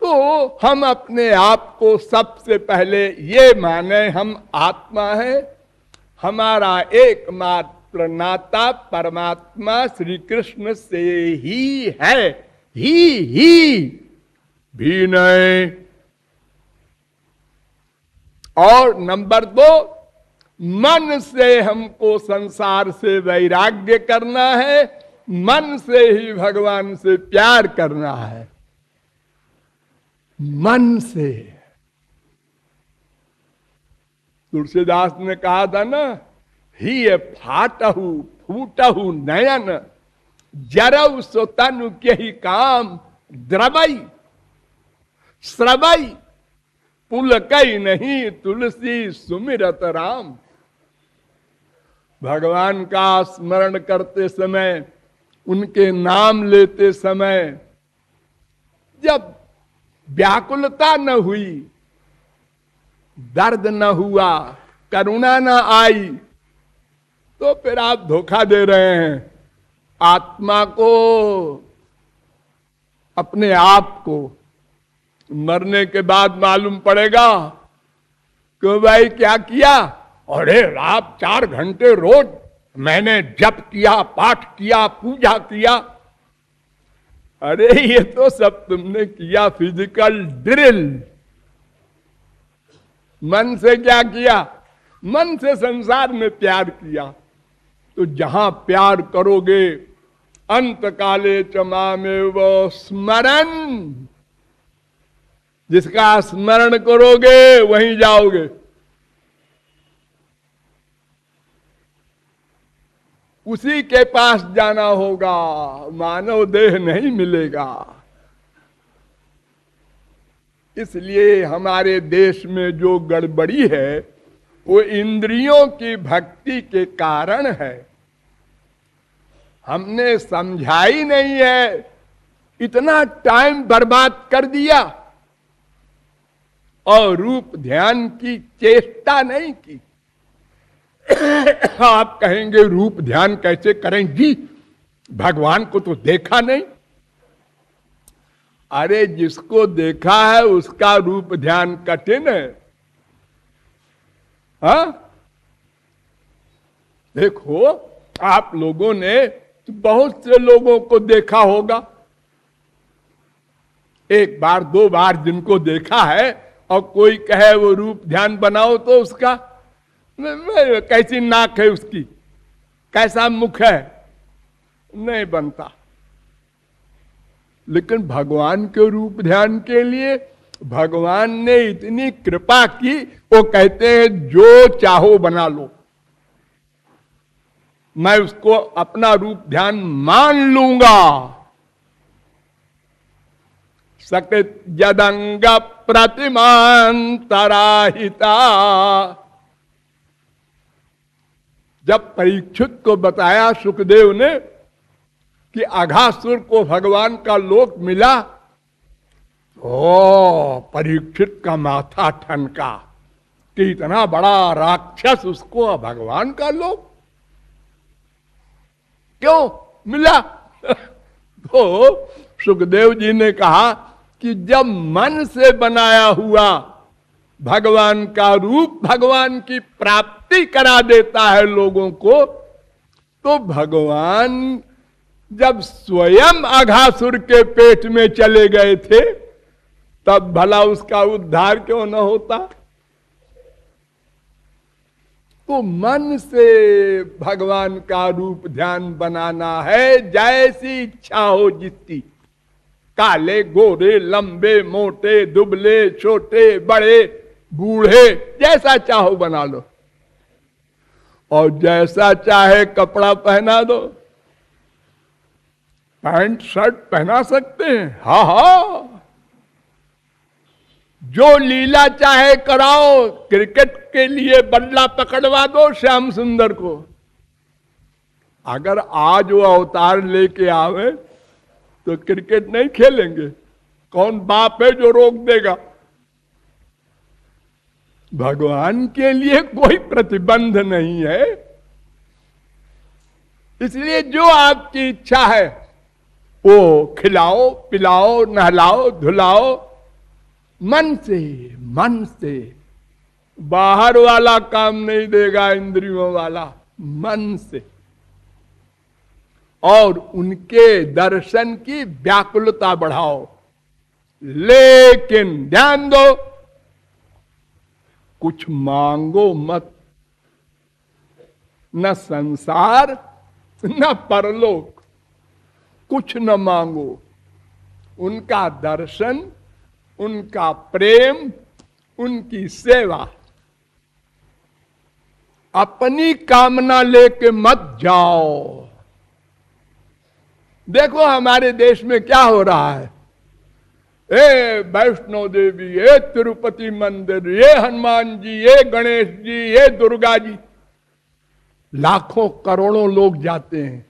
C: तो हम अपने आप को सबसे पहले ये माने हम आत्मा है, हमारा एकमात्र नाता परमात्मा श्री कृष्ण से ही है, ही भी नहीं। और नंबर 2, मन से हमको संसार से वैराग्य करना है, मन से ही भगवान से प्यार करना है, मन से। तुलसीदास ने कहा था ना, ही फाटहु फूटहु नयन, जरऊ सो तनु के ही काम, द्रवई श्रवई पुल कई नहीं तुलसी सुमिरत राम। भगवान का स्मरण करते समय, उनके नाम लेते समय जब व्याकुलता न हुई, दर्द न हुआ, करुणा न आई, तो फिर आप धोखा दे रहे हैं आत्मा को, अपने आप को। मरने के बाद मालूम पड़ेगा कि भाई क्या किया। अरे रात 4 घंटे रोज मैंने जप किया, पाठ किया, पूजा किया। अरे ये तो सब तुमने किया फिजिकल ड्रिल। मन से क्या किया? मन से संसार में प्यार किया। तो जहां प्यार करोगे, अंत काले चमामेव स्मरण, जिसका स्मरण करोगे वहीं जाओगे। उसी के पास जाना होगा, मानव देह नहीं मिलेगा। इसलिए हमारे देश में जो गड़बड़ी है वो इंद्रियों की भक्ति के कारण है। हमने समझा ही नहीं है, इतना टाइम बर्बाद कर दिया और रूप ध्यान की चेष्टा नहीं की। आप कहेंगे रूप ध्यान कैसे करें जी, भगवान को तो देखा नहीं। अरे जिसको देखा है उसका रूप ध्यान कठिन है। हाँ, देखो आप लोगों ने बहुत से लोगों को देखा होगा, एक बार 2 बार जिनको देखा है, और कोई कहे वो रूप ध्यान बनाओ तो उसका कैसी नाक है उसकी, कैसा मुख है, नहीं बनता। लेकिन भगवान के रूप ध्यान के लिए भगवान ने इतनी कृपा की, वो कहते हैं जो चाहो बना लो, मैं उसको अपना रूप ध्यान मान लूंगा। सकृत यदंग प्रतिमांतराहिता। जब परीक्षित को बताया सुखदेव ने कि अघासुर को भगवान का लोक मिला, ओ परीक्षित का माथा ठनका कि इतना बड़ा राक्षस, उसको भगवान का लोक क्यों मिला? तो सुखदेव जी ने कहा कि जब मन से बनाया हुआ भगवान का रूप भगवान की प्राप्ति करा देता है लोगों को, तो भगवान जब स्वयं अघासुर के पेट में चले गए थे तब भला उसका उद्धार क्यों न होता? तो मन से भगवान का रूप ध्यान बनाना है, जैसी इच्छा हो जिसकी। काले गोरे, लंबे मोटे, दुबले छोटे, बड़े बूढ़े, जैसा चाहो बना लो, और जैसा चाहे कपड़ा पहना दो। पैंट शर्ट पहना सकते हैं, हाँ हाँ, जो लीला चाहे कराओ। क्रिकेट के लिए बल्ला पकड़वा दो श्याम सुंदर को। अगर आज वो अवतार लेके आवे तो क्रिकेट नहीं खेलेंगे। कौन बाप है जो रोक देगा? भगवान के लिए कोई प्रतिबंध नहीं है। इसलिए जो आपकी इच्छा है वो खिलाओ, पिलाओ, नहलाओ, धुलाओ, मन से। मन से बाहर वाला काम नहीं देगा, इंद्रियों वाला, मन से। और उनके दर्शन की व्याकुलता बढ़ाओ। लेकिन ध्यान दो, कुछ मांगो मत, न संसार न परलोक, कुछ न मांगो। उनका दर्शन, उनका प्रेम, उनकी सेवा। अपनी कामना लेके मत जाओ। देखो हमारे देश में क्या हो रहा है। ए वैष्णो देवी, ये तिरुपति मंदिर, ये हनुमान जी, ये गणेश जी, ये दुर्गा जी, लाखों करोड़ों लोग जाते हैं,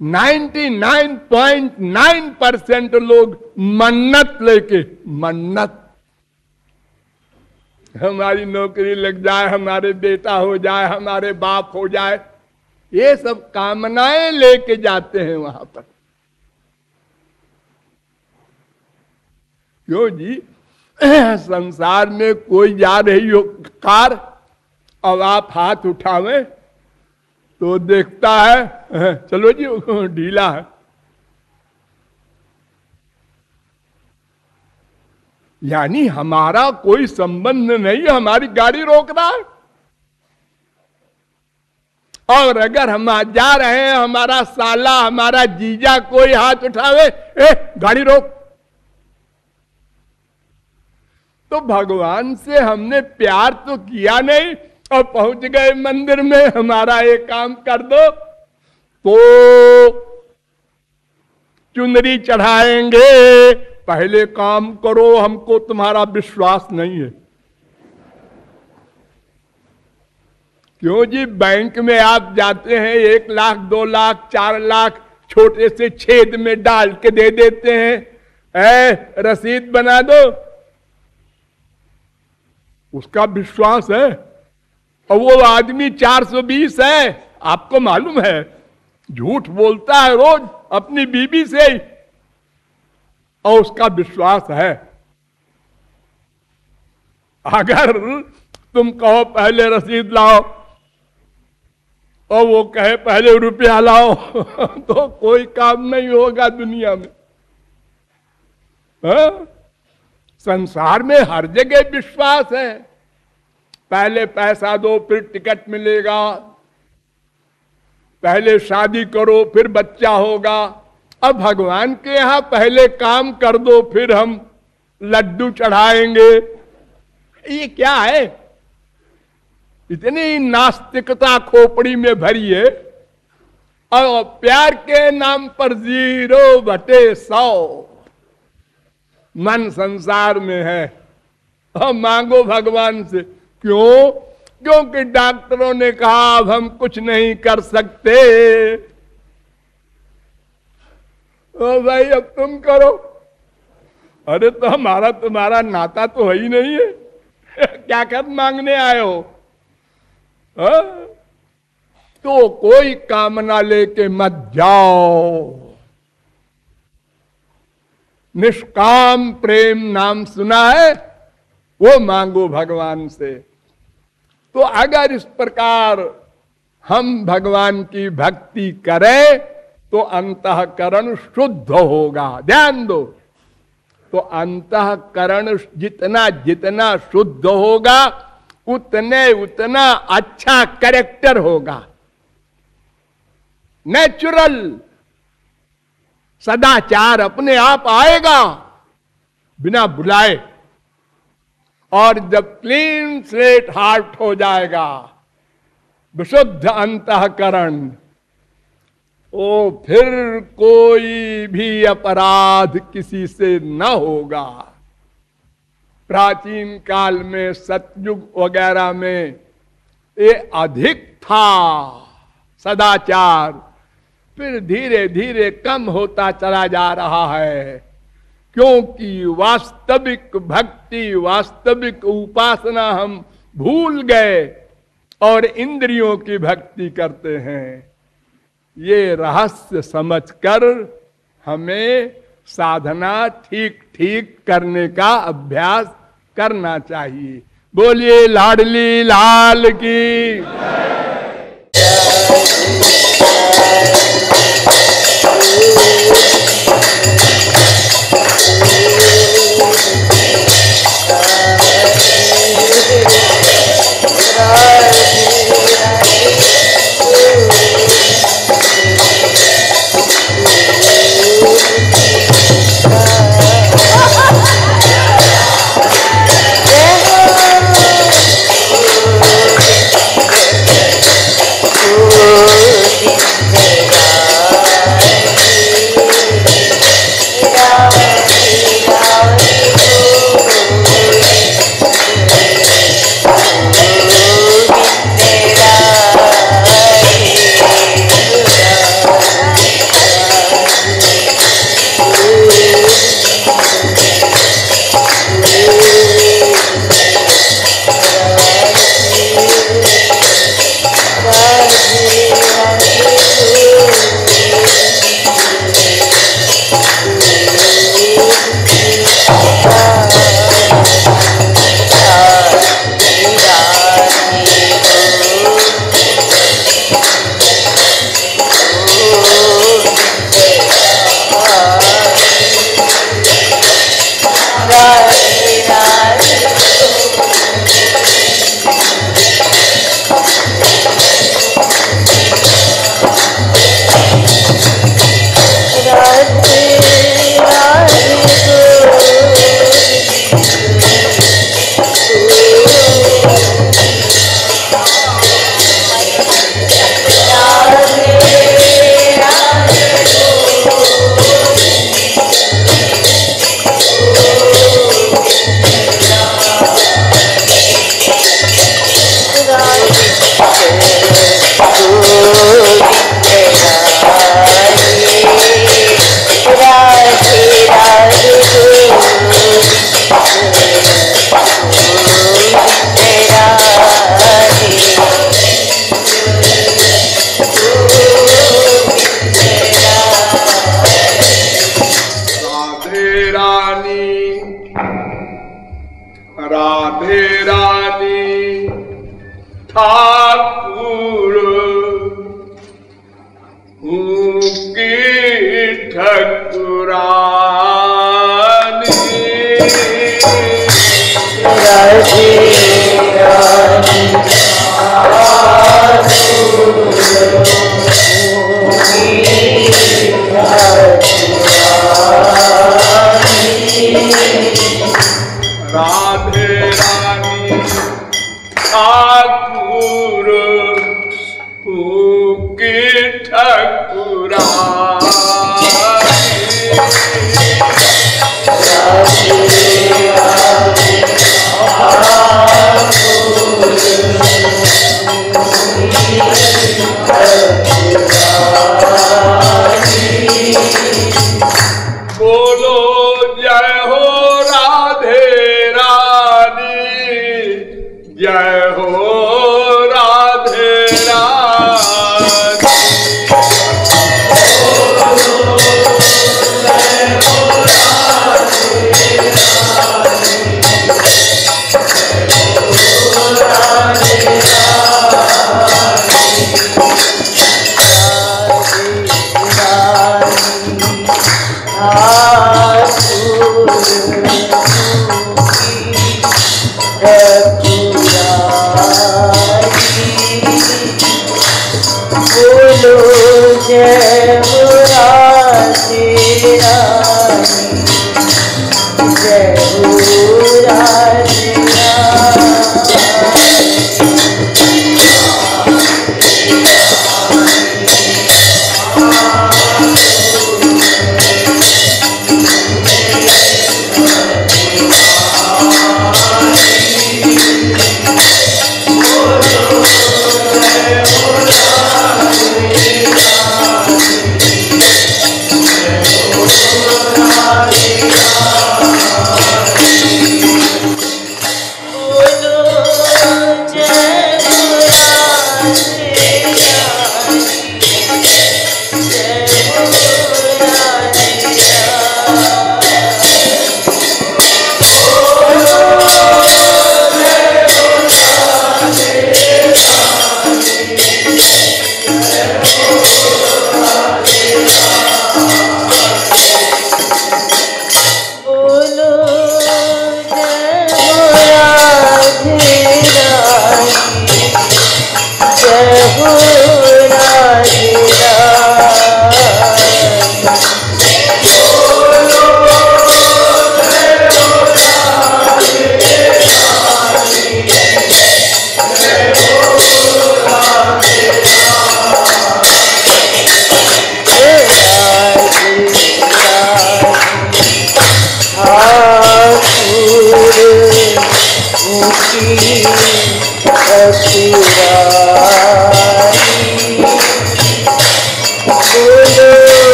C: 99.9% लोग मन्नत लेके, मन्नत, हमारी नौकरी लग जाए, हमारे बेटा हो जाए, हमारे बाप हो जाए, ये सब कामनाएं लेके जाते हैं वहां पर। क्यों जी? संसार में कोई जा रही हो कार, अब आप हाथ उठावे तो देखता है चलो जी ढीला है, यानी हमारा कोई संबंध नहीं, हमारी गाड़ी रोक रहा है। और अगर हम जा रहे हैं, हमारा साला, हमारा जीजा कोई हाथ उठावे, गाड़ी रोक, तो भगवान से हमने प्यार तो किया नहीं, और पहुंच गए मंदिर में, हमारा एक काम कर दो तो चुनरी चढ़ाएंगे, पहले काम करो, हमको तुम्हारा विश्वास नहीं है। क्यों जी? बैंक में आप जाते हैं, 1 लाख 2 लाख 4 लाख छोटे से छेद में डाल के दे देते हैं, रसीद बना दो, उसका विश्वास है। और वो आदमी 420 है, आपको मालूम है, झूठ बोलता है रोज अपनी बीबी से ही, और उसका विश्वास है। अगर तुम कहो पहले रसीद लाओ, और वो कहे पहले रुपया लाओ तो कोई काम नहीं होगा दुनिया में। संसार में हर जगह विश्वास है, पहले पैसा दो फिर टिकट मिलेगा, पहले शादी करो फिर बच्चा होगा। अब भगवान के यहां पहले काम कर दो फिर हम लड्डू चढ़ाएंगे, ये क्या है? इतनी नास्तिकता खोपड़ी में भरी है, और प्यार के नाम पर 0/100 मन संसार में है। और मांगो भगवान से, क्यों? क्योंकि डॉक्टरों ने कहा अब हम कुछ नहीं कर सकते। ओ भाई अब तुम करो। अरे तो हमारा तुम्हारा नाता तो है ही नहीं है क्या कर मांगने आए हो? तो कोई कामना लेके मत जाओ। निष्काम प्रेम नाम सुना है, वो मांगो भगवान से। तो अगर इस प्रकार हम भगवान की भक्ति करें तो अंतःकरण शुद्ध होगा। ध्यान दो, तो अंतःकरण जितना जितना शुद्ध होगा उतने उतना अच्छा कैरेक्टर होगा, नेचुरल सदाचार अपने आप आएगा बिना बुलाए। और जब क्लीन स्लेट हार्ट हो जाएगा, विशुद्ध अंतःकरण, ओ फिर कोई भी अपराध किसी से न होगा। प्राचीन काल में सतयुग वगैरह में ये अधिक था सदाचार, फिर धीरे धीरे कम होता चला जा रहा है, क्योंकि वास्तविक भक्ति, वास्तविक उपासना हम भूल गए और इंद्रियों की भक्ति करते हैं। ये रहस्य समझकर हमें साधना ठीक ठीक करने का अभ्यास करना चाहिए। बोलिए लाडली लाल की।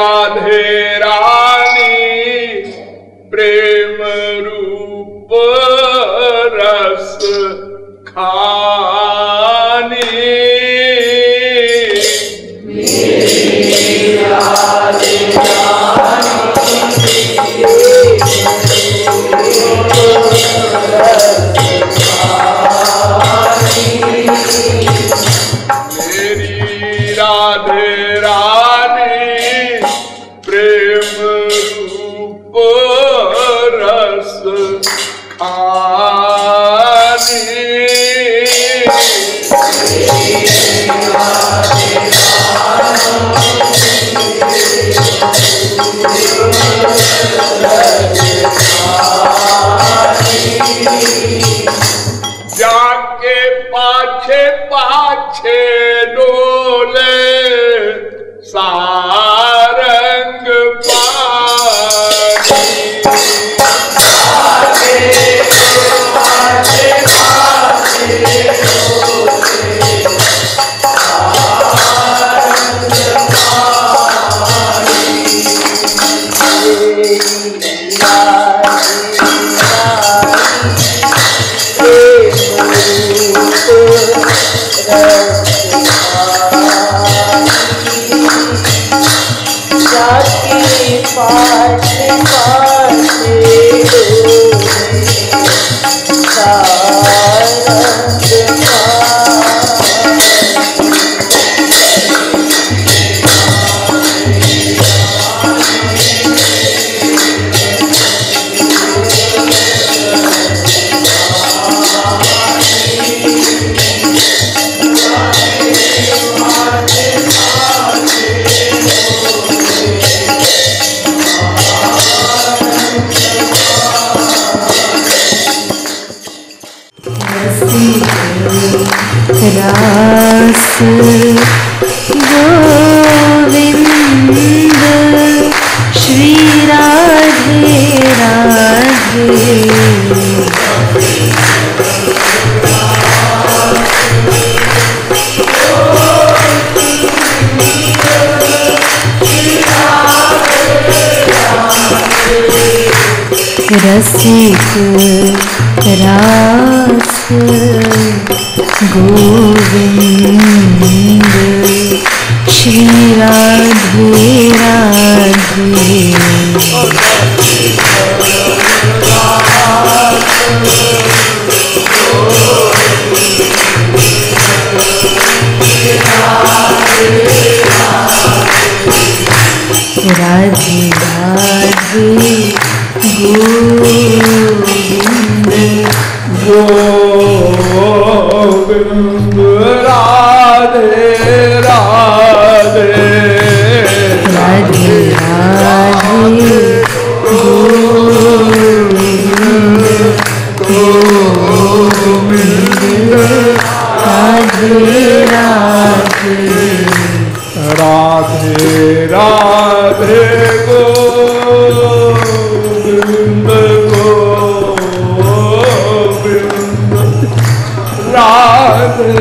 B: राधे
C: राधे रानी प्रेम रूप रस खानी। जाके पाछे पाछे डोले सारंग पानी।
A: रास गोविंद श्री राधे राधे। रसिक रास गोविंद श्री राधे राधे। राधे राधे गोविंद
C: गोविंद राधे राधे
A: राधे राधे गोविंद गोविंद राधे राधे
C: राधे राधे गोविंद गोविंद राधे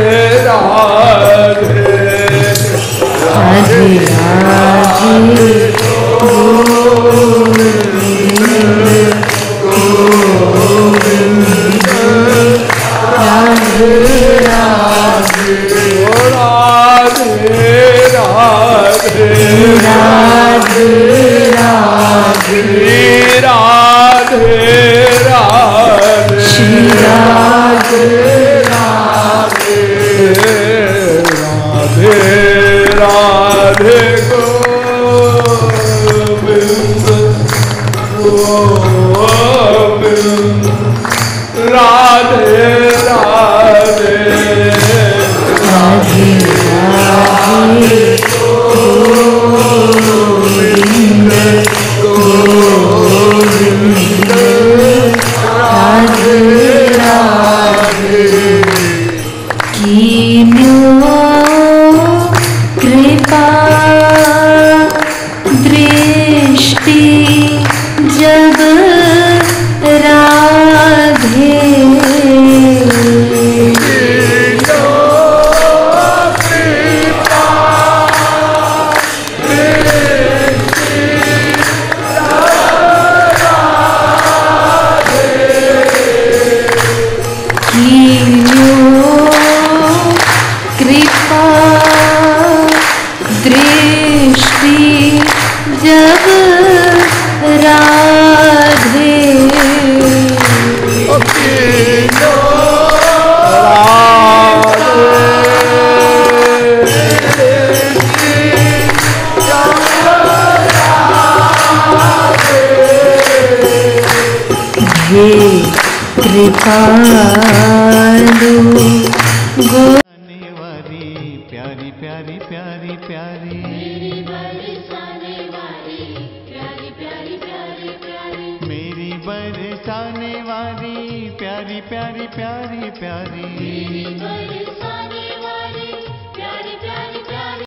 C: राधे
A: राधे राधे गोविंद राधे राधे
C: राधे राधे
A: राधे
C: राधे राधे
A: श्री राधे
C: राधे राधे राधे गोविंद गोविंद राधे राधे
A: राधे राधे गोविंद गोविंद राधे राधे। कीन्यो कृपा दृष्टि जब राधे कृपा दृष्टि हे कृपालु गो
E: प्यारी प्यारी प्यारी प्यारी मेरी बरसाने वाली प्यारी प्यारी प्यारी प्यारी मेरी बरसाने वाली प्यारी प्यारी प्यारी प्यारी मेरी